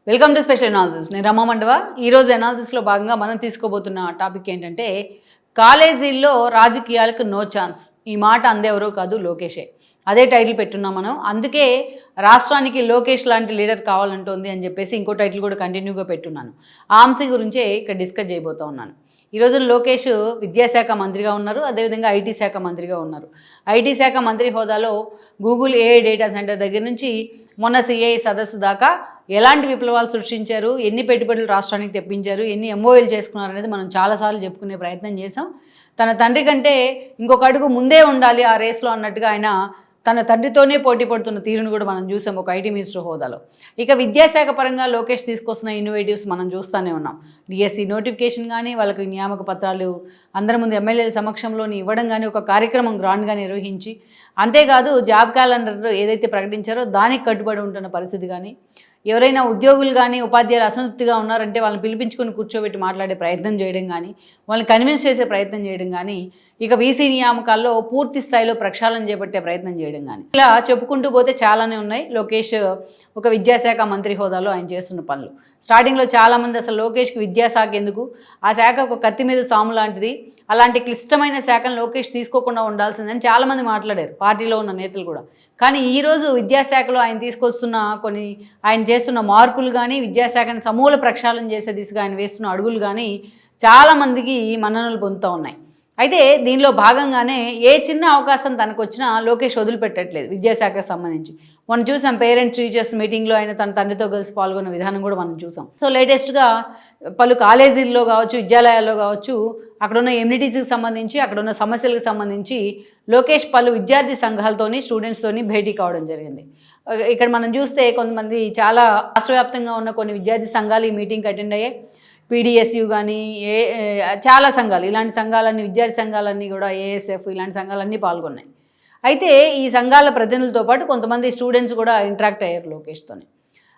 Welcome to special analysis. నేను రమా మండవ. ఈరోజు అనాలిసిస్లో భాగంగా మనం తీసుకోబోతున్న టాపిక్ ఏంటంటే కాలేజీల్లో రాజకీయాలకు నో ఛాన్స్. ఈ మాట అందెవరో కాదు, లోకేషే. అదే టైటిల్ పెట్టున్నాం మనం. అందుకే రాష్ట్రానికి లోకేష్ లాంటి లీడర్ కావాలంటోంది అని చెప్పేసి ఇంకో టైటిల్ కూడా కంటిన్యూగా పెట్టున్నాను. ఆ అంశం గురించే ఇక్కడ డిస్కస్ చేయబోతూ ఉన్నాను. ఈరోజు లోకేష్ విద్యాశాఖ మంత్రిగా ఉన్నారు, అదేవిధంగా ఐటీ శాఖ మంత్రిగా ఉన్నారు. ఐటీ శాఖ మంత్రి హోదాలో గూగుల్ ఏఐ డేటా సెంటర్ దగ్గర నుంచి మొన్న సిఐ సదస్సు దాకా ఎలాంటి విప్లవాలు సృష్టించారు, ఎన్ని పెట్టుబడులు రాష్ట్రానికి తెప్పించారు, ఎన్ని ఎంఓఏలు చేసుకున్నారు అనేది మనం చాలాసార్లు చెప్పుకునే ప్రయత్నం చేసాం. తన తండ్రి కంటే ఇంకొక అడుగు ముందే ఉండాలి ఆ రేస్లో అన్నట్టుగా ఆయన తన తండ్రితోనే పోటీ పడుతున్న తీరును కూడా మనం చూసాం ఒక ఐటీ మినిస్టర్ హోదాలో. ఇక విద్యాశాఖ పరంగా లోకేష్ తీసుకొస్తున్న ఇన్నోవేటివ్స్ మనం చూస్తూనే ఉన్నాం. డిఎస్సి నోటిఫికేషన్ కానీ, వాళ్ళకి నియామక పత్రాలు అందరి ముందు ఎమ్మెల్యేల సమక్షంలోని ఇవ్వడం కానీ, ఒక కార్యక్రమం గ్రాండ్గా నిర్వహించి, అంతేకాదు జాబ్ క్యాలెండర్ ఏదైతే ప్రకటించారో దానికి కట్టుబడి ఉంటున్న పరిస్థితి కానీ, ఎవరైనా ఉద్యోగులు కానీ ఉపాధ్యాయులు అసంతృప్తిగా ఉన్నారంటే వాళ్ళని పిలిపించుకొని కూర్చోబెట్టి మాట్లాడే ప్రయత్నం చేయడం కానీ, వాళ్ళని కన్విన్స్ చేసే ప్రయత్నం చేయడం కానీ, ఇక వీసీ నియామకాల్లో పూర్తి స్థాయిలో ప్రక్షాళన చేపట్టే ప్రయత్నం చేయడం కానీ, ఇలా చెప్పుకుంటూ పోతే చాలానే ఉన్నాయి. లోకేష్ ఒక విద్యాశాఖ మంత్రి హోదాలో ఆయన చేస్తున్న పనులు. స్టార్టింగ్లో చాలామంది అసలు లోకేష్కి విద్యాశాఖ ఎందుకు, ఆ శాఖ ఒక కత్తి మీద సాము లాంటిది, అలాంటి క్లిష్టమైన శాఖను లోకేష్ తీసుకోకుండా ఉండాల్సిందని చాలామంది మాట్లాడారు, పార్టీలో ఉన్న నేతలు కూడా. కానీ ఈరోజు విద్యాశాఖలో ఆయన తీసుకొస్తున్న ఆయన చేస్తున్న మార్పులు కానీ, విద్యాశాఖని సమూల ప్రక్షాళన చేసే దిశగా ఆయన వేస్తున్న అడుగులు కానీ చాలామందికి మన్ననలు పొందుతూ ఉన్నాయి. అయితే దీనిలో భాగంగానే ఏ చిన్న అవకాశం తనకు వచ్చినా లోకేష్ వదిలిపెట్టట్లేదు విద్యాశాఖకు సంబంధించి. మనం చూసాం పేరెంట్స్ టీచర్స్ మీటింగ్లో ఆయన తన తండ్రితో కలిసి పాల్గొన్న విధానం కూడా మనం చూసాం. సో లేటెస్ట్గా పలు కాలేజీల్లో కావచ్చు, విద్యాలయాల్లో కావచ్చు, అక్కడున్న ఎమ్యూనిటీస్కి సంబంధించి, అక్కడున్న సమస్యలకు సంబంధించి లోకేష్ పలు విద్యార్థి సంఘాలతోని, స్టూడెంట్స్తోని భేటీ కావడం జరిగింది. ఇక్కడ మనం చూస్తే కొంతమంది చాలా రాష్ట్రవ్యాప్తంగా ఉన్న కొన్ని విద్యార్థి సంఘాలు ఈ మీటింగ్కి అటెండ్ అయ్యాయి. పీడిఎస్యు కానీ చాలా సంఘాలు, ఇలాంటి సంఘాలన్నీ, విద్యార్థి సంఘాలన్నీ కూడా, ఏఎస్ఎఫ్ ఇలాంటి సంఘాలన్నీ పాల్గొన్నాయి. అయితే ఈ సంఘాల ప్రతినిధులతో పాటు కొంతమంది స్టూడెంట్స్ కూడా ఇంటరాక్ట్ అయ్యారు లోకేష్తోని.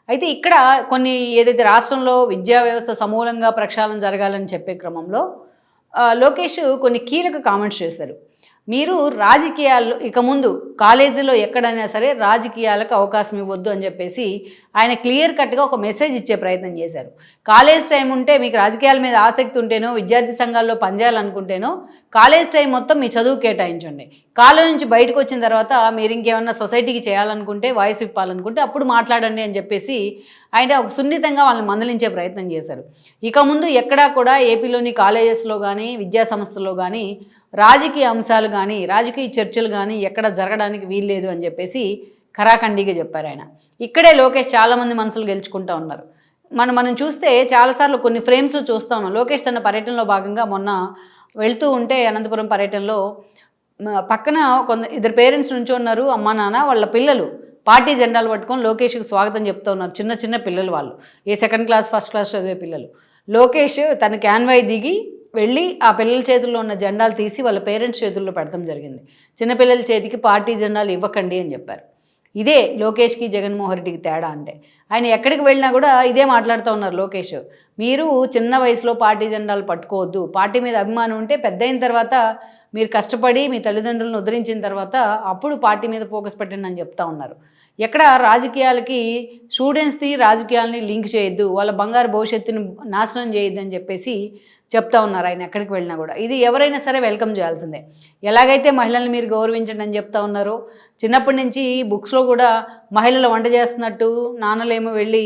అయితే ఇక్కడ కొన్ని ఏదైతే రాష్ట్రంలో విద్యా వ్యవస్థ సమూలంగా ప్రక్షాళన జరగాలని చెప్పే క్రమంలో లోకేష్ కొన్ని కీలక కామెంట్స్ చేశారు. మీరు రాజకీయాల్లో ఇక ముందు కాలేజీలో ఎక్కడైనా సరే రాజకీయాలకు అవకాశం ఇవ్వద్దు అని చెప్పేసి ఆయన క్లియర్ కట్గా ఒక మెసేజ్ ఇచ్చే ప్రయత్నం చేశారు. కాలేజ్ టైం ఉంటే, మీకు రాజకీయాల మీద ఆసక్తి ఉంటేనో, విద్యార్థి సంఘాల్లో పనిచేయాలనుకుంటేనో కాలేజ్ టైం మొత్తం మీ చదువు కేటాయించండి. కాలేజ్ నుంచి బయటకు వచ్చిన తర్వాత మీరు ఇంకేమన్నా సొసైటీకి చేయాలనుకుంటే, వాయిస్ ఇప్పాలనుకుంటే అప్పుడు మాట్లాడండి అని చెప్పేసి ఆయన ఒక సున్నితంగా వాళ్ళని మందలించే ప్రయత్నం చేశారు. ఇక ముందు ఎక్కడా కూడా ఏపీలోని కాలేజెస్లో కానీ, విద్యా సంస్థల్లో కానీ రాజకీయ అంశాలు కానీ, రాజకీయ చర్చలు కానీ ఎక్కడ జరగడానికి వీల్లేదు అని చెప్పేసి ఖరాఖండిగా చెప్పారు ఆయన. ఇక్కడే లోకేష్ చాలామంది మనసులు గెలుచుకుంటూ ఉన్నారు. మనం చూస్తే చాలాసార్లు కొన్ని ఫ్రేమ్స్లో చూస్తూ ఉన్నాం. లోకేష్ తన పర్యటనలో భాగంగా మొన్న వెళ్తూ ఉంటే అనంతపురం పర్యటనలో పక్కన ఇద్దరు పేరెంట్స్ నుంచి ఉన్నారు, అమ్మా నాన్న, వాళ్ళ పిల్లలు పార్టీ జెండాలు పట్టుకొని లోకేష్కి స్వాగతం చెప్తూ ఉన్నారు. చిన్న చిన్న పిల్లలు, వాళ్ళు సెకండ్ క్లాస్ ఫస్ట్ క్లాస్ చదివే పిల్లలు. లోకేష్ తన క్యాన్వాయ్ దిగి వెళ్ళి ఆ పిల్లల చేతుల్లో ఉన్న జెండాలు తీసి వాళ్ళ పేరెంట్స్ చేతుల్లో పెడతాం జరిగింది. చిన్నపిల్లల చేతికి పార్టీ జెండాలు ఇవ్వకండి అని చెప్పారు. ఇదే లోకేష్కి జగన్మోహన్ రెడ్డికి తేడా. అంటే ఆయన ఎక్కడికి వెళ్ళినా కూడా ఇదే మాట్లాడుతూ ఉన్నారు లోకేష్. మీరు చిన్న వయసులో పార్టీ జెండాలు పట్టుకోవద్దు, పార్టీ మీద అభిమానం ఉంటే పెద్ద అయిన తర్వాత మీరు కష్టపడి మీ తల్లిదండ్రులను ఉద్ధరించిన తర్వాత అప్పుడు పార్టీ మీద ఫోకస్ పెట్టండి అని చెప్తా ఉన్నారు. ఎక్కడ రాజకీయాలకి, స్టూడెంట్స్ది రాజకీయాలని లింక్ చేయొద్దు, వాళ్ళ బంగారు భవిష్యత్తుని నాశనం చేయొద్దు అని చెప్పేసి చెప్తా ఉన్నారు ఆయన ఎక్కడికి వెళ్ళినా కూడా. ఇది ఎవరైనా సరే వెల్కమ్ చేయాల్సిందే. ఎలాగైతే మహిళల్ని మీరు గౌరవించండి అని చెప్తా ఉన్నారో, చిన్నప్పటి నుంచి బుక్స్లో కూడా మహిళలు వంట చేస్తున్నట్టు, నాన్నలేమో వెళ్ళి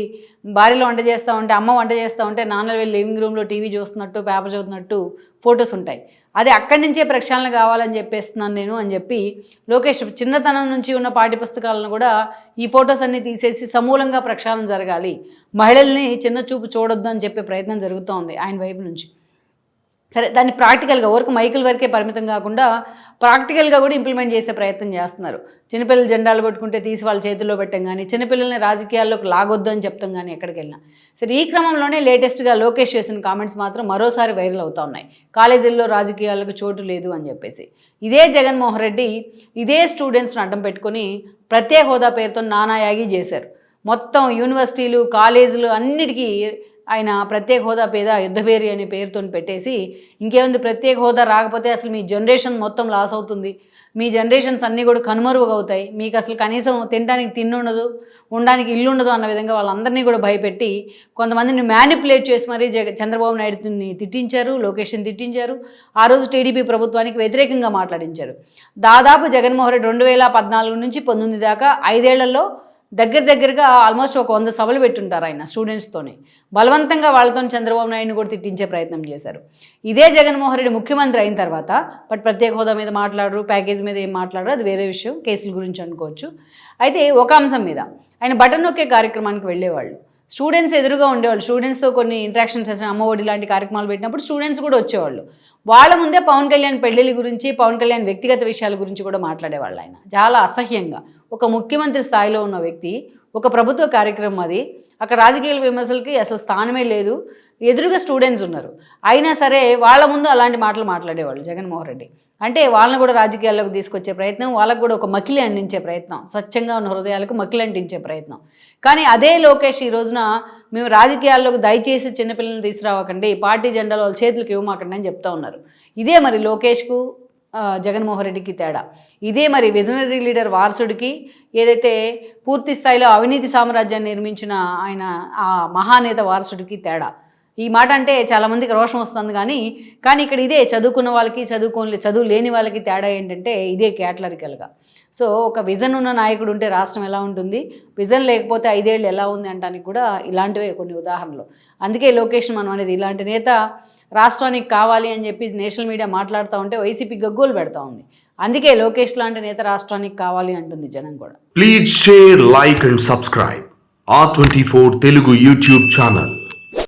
భార్యలో వంట చేస్తూ ఉంటే, అమ్మ వంట చేస్తూ ఉంటే నాన్నలు వెళ్ళి లివింగ్ రూమ్లో టీవీ చూస్తున్నట్టు, పేపర్ చదువుతున్నట్టు ఫొటోస్ ఉంటాయి. అది అక్కడి నుంచే ప్రక్షాళన కావాలని చెప్పేస్తున్నాను నేను అని చెప్పి లోకేష్ చిన్నతనం నుంచి ఉన్న పాఠ్య పుస్తకాలను కూడా ఈ ఫొటోస్ అన్నీ తీసేసి సమూలంగా ప్రక్షాళన జరగాలి, మహిళల్ని చిన్న చూపు చూడొద్దు అని చెప్పే ప్రయత్నం జరుగుతూ ఉంది ఆయన వైపు నుంచి. సరే, దాన్ని ప్రాక్టికల్గా మైకుల వరకే పరిమితం కాకుండా ప్రాక్టికల్గా కూడా ఇంప్లిమెంట్ చేసే ప్రయత్నం చేస్తున్నారు. చిన్నపిల్లలు జెండాలు పట్టుకుంటే తీసి వాళ్ళ చేతుల్లో పెట్టం కానీ, చిన్నపిల్లల్ని రాజకీయాల్లోకి లాగొద్దు అని చెప్తాం కానీ ఎక్కడికి వెళ్ళినా. సరే, ఈ క్రమంలోనే లేటెస్ట్గా లోకేష్ చేసిన కామెంట్స్ మాత్రం మరోసారి వైరల్ అవుతూ ఉన్నాయి. కాలేజీల్లో రాజకీయాలకు చోటు లేదు అని చెప్పేసి ఇదే జగన్మోహన్ రెడ్డి ఇదే స్టూడెంట్స్ని అడ్డం పెట్టుకొని ప్రత్యేక హోదా పేరుతో నానాయాగి చేశారు. మొత్తం యూనివర్సిటీలు, కాలేజీలు అన్నిటికీ ఆయన ప్రత్యేక హోదా పేద యుద్ధభేరి అనే పేరుతో పెట్టేసి, ఇంకేముంది ప్రత్యేక హోదా రాకపోతే అసలు మీ జనరేషన్ మొత్తం లాస్ అవుతుంది, మీ జనరేషన్స్ అన్నీ కూడా కనుమరుగవుతాయి, మీకు అసలు కనీసం తినడానికి తిండి ఉండదు, ఉండడానికి ఇల్లు ఉండదు అన్న విధంగా వాళ్ళందరినీ కూడా భయపెట్టి కొంతమందిని మ్యానిపులేట్ చేసి మరీ చంద్రబాబు నాయుడుని తిట్టించారు, లోకేష్ని తిట్టించారు. ఆ రోజు టీడీపీ ప్రభుత్వానికి వ్యతిరేకంగా మాట్లాడించారు. దాదాపు జగన్మోహన్ రెడ్డి 2014 నుంచి 19 దాకా 5 ఏళ్లలో దగ్గరగా ఆల్మోస్ట్ ఒక 100 సభలు పెట్టుంటారు ఆయన స్టూడెంట్స్తోనే. బలవంతంగా వాళ్ళతో చంద్రబాబు నాయుడుని కూడా తిట్టించే ప్రయత్నం చేశారు. ఇదే జగన్మోహన్ రెడ్డి ముఖ్యమంత్రి అయిన తర్వాత ప్రత్యేక హోదా మీద మాట్లాడరు, ప్యాకేజ్ మీద ఏం మాట్లాడరు, అది వేరే విషయం, కేసుల గురించి అనుకోవచ్చు. అయితే ఒక అంశం మీద ఆయన బటన్ నొక్కే కార్యక్రమానికి వెళ్ళేవాళ్ళు, స్టూడెంట్స్ ఎదురుగా ఉండేవాళ్ళు. స్టూడెంట్స్తో కొన్ని ఇంటరాక్షన్స్ చేసిన అమ్మఒడి లాంటి కార్యక్రమాలు పెట్టినప్పుడు స్టూడెంట్స్ కూడా వచ్చేవాళ్ళు. వాళ్ళ ముందే పవన్ కళ్యాణ్ పెళ్లిళ్ళ గురించి, పవన్ కళ్యాణ్ వ్యక్తిగత విషయాల గురించి కూడా మాట్లాడేవాళ్ళు. ఆయన చాలా అసహ్యంగా, ఒక ముఖ్యమంత్రి స్థాయిలో ఉన్న వ్యక్తి, ఒక ప్రభుత్వ కార్యక్రమం అది, అక్కడ రాజకీయ విమర్శలకి అసలు స్థానమే లేదు, ఎదురుగా స్టూడెంట్స్ ఉన్నారు, అయినా సరే వాళ్ళ ముందు అలాంటి మాటలు మాట్లాడేవాళ్ళు జగన్మోహన్ రెడ్డి. అంటే వాళ్ళని కూడా రాజకీయాల్లోకి తీసుకొచ్చే ప్రయత్నం, వాళ్ళకు కూడా ఒక మకిలి అందించే ప్రయత్నం, స్వచ్ఛంగా ఉన్న హృదయాలకు మకిలి అంటించే ప్రయత్నం. కానీ అదే లోకేష్ ఈ రోజున మేము రాజకీయాల్లోకి దయచేసి చిన్నపిల్లల్ని తీసుకురావకండి, పార్టీ జెండాలు వాళ్ళ చేతులకు ఇవ్వమాకండి అని చెప్తా ఉన్నారు. ఇదే మరి లోకేష్కు జగన్మోహన్ రెడ్డికి తేడా. ఇదే మరి విజనరీ లీడర్ వారసుడికి, ఏదైతే పూర్తి స్థాయిలో అవినీతి సామ్రాజ్యాన్ని నిర్మించిన ఆయన ఆ మహానేత వారసుడికి తేడా. ఈ మాట అంటే చాలామందికి రోషం వస్తుంది, కానీ ఇక్కడ ఇదే చదువుకున్న వాళ్ళకి, చదువు లేని వాళ్ళకి తేడా ఏంటంటే ఇదే క్యాటలరికల్గా. సో ఒక విజన్ ఉన్న నాయకుడు ఉంటే రాష్ట్రం ఎలా ఉంటుంది, విజన్ లేకపోతే 5 ఏళ్ళు ఎలా ఉంది అనడానికి కూడా ఇలాంటివే కొన్ని ఉదాహరణలు. అందుకే లోకేష్ మనం అనేది ఇలాంటి నేత రాష్ట్రానికి కావాలి అని చెప్పి నేషనల్ మీడియా మాట్లాడుతూ ఉంటే వైసీపీ గగ్గోలు పెడతా ఉంది. అందుకే లోకేష్ లాంటి నేత రాష్ట్రానికి కావాలి అంటుంది జనం కూడా. Please share, like and subscribe R24 Telugu YouTube channel.